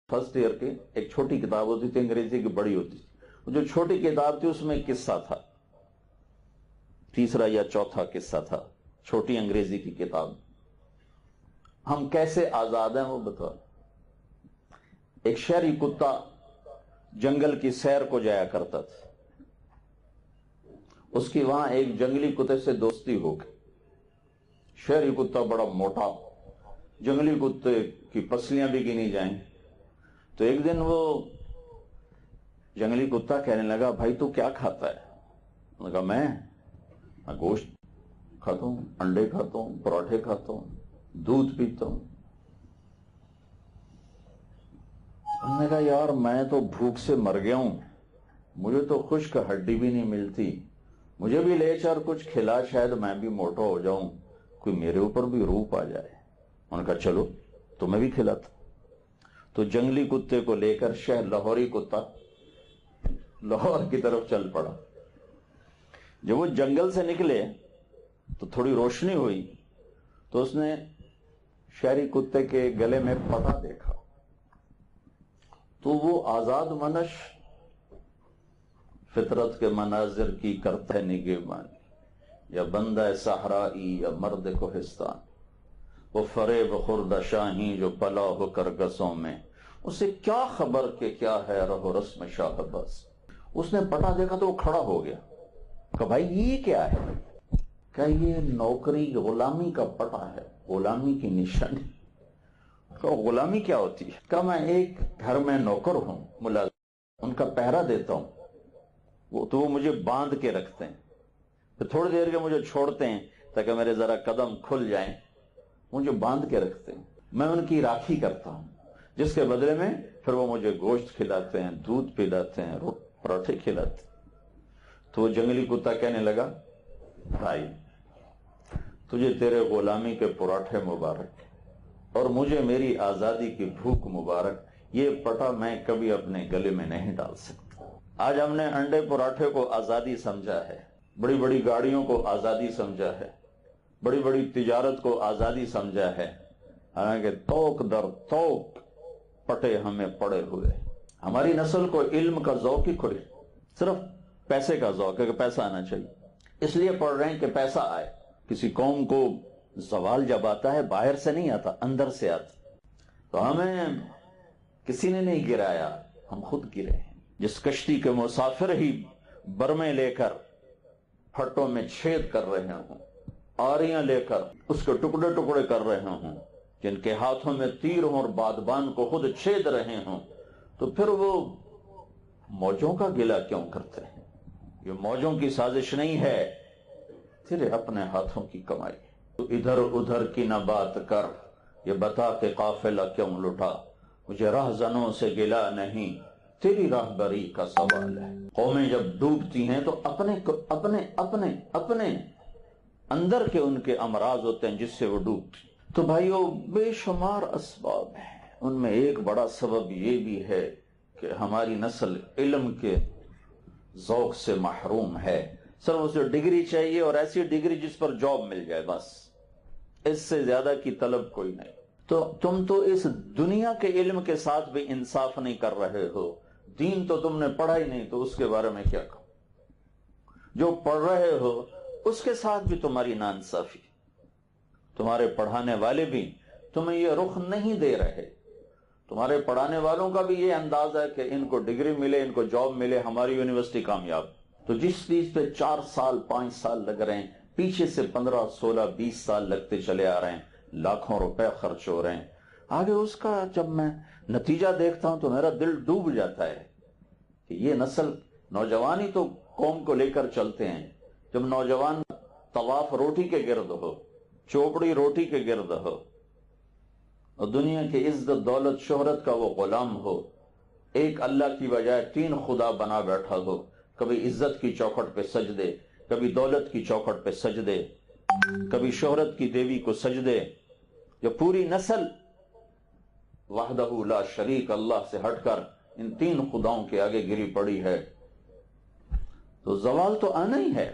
First year की एक छोटी किताब होती थी, अंग्रेजी की बड़ी होती थी। जो छोटी किताब थी उसमें एक किस्सा था, तीसरा या चौथा किस्सा था, छोटी अंग्रेजी की किताब। हम कैसे आजाद हैं वो बता। एक शहरी कुत्ता जंगल की सैर को जाया करता था। उसकी वहां एक जंगली कुत्ते से दोस्ती हो गई। शहरी कुत्ता बड़ा मोटा, जंगली कुत्ते की पसलियां भी गिनी जाएं। तो एक दिन वो जंगली कुत्ता कहने लगा, भाई तू क्या खाता है? उसने कहा, मैं गोश्त खाता हूं, अंडे खाता हूं, पराठे खाता हूं, दूध पीता हूं। उसने कहा, यार मैं तो भूख से मर गया हूं, मुझे तो खुश्क हड्डी भी नहीं मिलती, मुझे भी ले चल कुछ खिला, शायद मैं भी मोटा हो जाऊं, कोई मेरे ऊपर भी रूप आ जाए। उन्होंने कहा, चलो तुम्हें भी खिलाता। तो जंगली कुत्ते को लेकर शहर लाहौरी कुत्ता लाहौर की तरफ चल पड़ा। जब वो जंगल से निकले तो थोड़ी रोशनी हुई, तो उसने शहरी कुत्ते के गले में पटा देखा। तो वो आजाद मनश फितरत के मनाजिर की करते निगहबानी, या बंदा सहराई या मर्द कोहिस्तान, वो फरेब खुर्द शाही जो पला हो करगसों में, उसे क्या खबर के क्या है रहो रस्म शाहबाज। उसने पटा देखा तो वो खड़ा हो गया। कहा, भाई ये क्या है? क्या ये नौकरी गुलामी का पटा है, गुलामी की निशानी। कहा, गुलामी क्या होती है? कहा, मैं एक घर में नौकर हूं, मुलाजिम, उनका पहरा देता हूं, वो मुझे बांध के रखते हैं, फिर थोड़ी देर के मुझे छोड़ते हैं ताकि मेरे जरा कदम खुल जाएं, मुझे बांध के रखते हैं, मैं उनकी राखी करता हूं, जिसके बदले में फिर वो मुझे गोश्त खिलाते हैं, दूध पिलाते हैं, पराठे खिलाते हैं। तो वो जंगली कुत्ता कहने लगा, भाई तुझे तेरे गुलामी के पराठे मुबारक और मुझे मेरी आजादी की भूख मुबारक, ये पटा मैं कभी अपने गले में नहीं डाल सकता। आज हमने अंडे पराठे को आजादी समझा है, बड़ी बड़ी गाड़ियों को आजादी समझा है, बड़ी बड़ी तिजारत को आजादी समझा है, हालांकि तोक दर तोक पटे हमें पड़े हुए। हमारी नस्ल को इल्म का ज़ौक ही कोई, सिर्फ पैसे का ज़ौक है कि पैसा आना चाहिए, इसलिए पढ़ रहे हैं कि पैसा आए। किसी कौम को ज़वाल जब आता है बाहर से नहीं आता, अंदर से आता। तो हमें किसी ने नहीं गिराया, हम खुद गिरे हैं। जिस कश्ती के मुसाफिर ही बरमे लेकर फट्टों में छेद कर रहे हों, आरियां लेकर उसके टुकड़े टुकड़े कर रहे हों, जिनके हाथों में तीर हों और बादबान को खुद छेद रहे हों, तो फिर वो मौजों का गिला क्यों करते हैं? ये मौजों की साजिश नहीं है, तेरे अपने हाथों की कमाई। तो इधर उधर की न बात कर, ये बता के काफिला क्यों लुटा, मुझे राहजनों से गिला नहीं, तेरी राहबरी का सवाल है। कौमें जब डूबती हैं तो अपने अपने अपने अपने अंदर के उनके अमराज होते हैं जिससे वो डूबती। तो भाइयों, बेशुमार असबाब हैं, उनमें एक बड़ा सबब ये भी है कि हमारी नस्ल इल्म के ज़ौक़ से महरूम है। सिर्फ उसे डिग्री चाहिए और ऐसी डिग्री जिस पर जॉब मिल जाए, बस इससे ज्यादा की तलब कोई नहीं। तो तुम तो इस दुनिया के इल्म के साथ भी इंसाफ नहीं कर रहे हो। दीन तो तुमने पढ़ा ही नहीं, तो उसके बारे में क्या कहूं? जो पढ़ रहे हो उसके साथ भी तुम्हारी नाइंसाफी। तुम्हारे पढ़ाने वाले भी तुम्हें ये रुख नहीं दे रहे। तुम्हारे पढ़ाने वालों का भी ये अंदाज है कि इनको डिग्री मिले, इनको जॉब मिले, हमारी यूनिवर्सिटी कामयाब। तो जिस चीज पे 4 साल 5 साल लग रहे हैं, पीछे से 15 16 20 साल लगते चले आ रहे हैं, लाखों रुपए खर्च हो रहे हैं, आगे उसका जब मैं नतीजा देखता हूं तो मेरा दिल डूब जाता है कि ये नस्ल, नौजवान ही तो कौम को लेकर चलते हैं। जब नौजवान तवाफ रोटी के गिर्द हो, चोपड़ी रोटी के गिर्द हो, और दुनिया की इज्जत दौलत शोहरत का वो गुलाम हो, एक अल्लाह की बजाय 3 खुदा बना बैठा हो, कभी इज्जत की चौखट पे सजदे, कभी दौलत की चौखट पे सजदे, कभी शोहरत की देवी को सजदे, जो पूरी नस्ल वहदहू ला शरीक अल्लाह से हटकर इन 3 खुदाओं के आगे गिरी पड़ी है, तो जवाल तो आना ही है।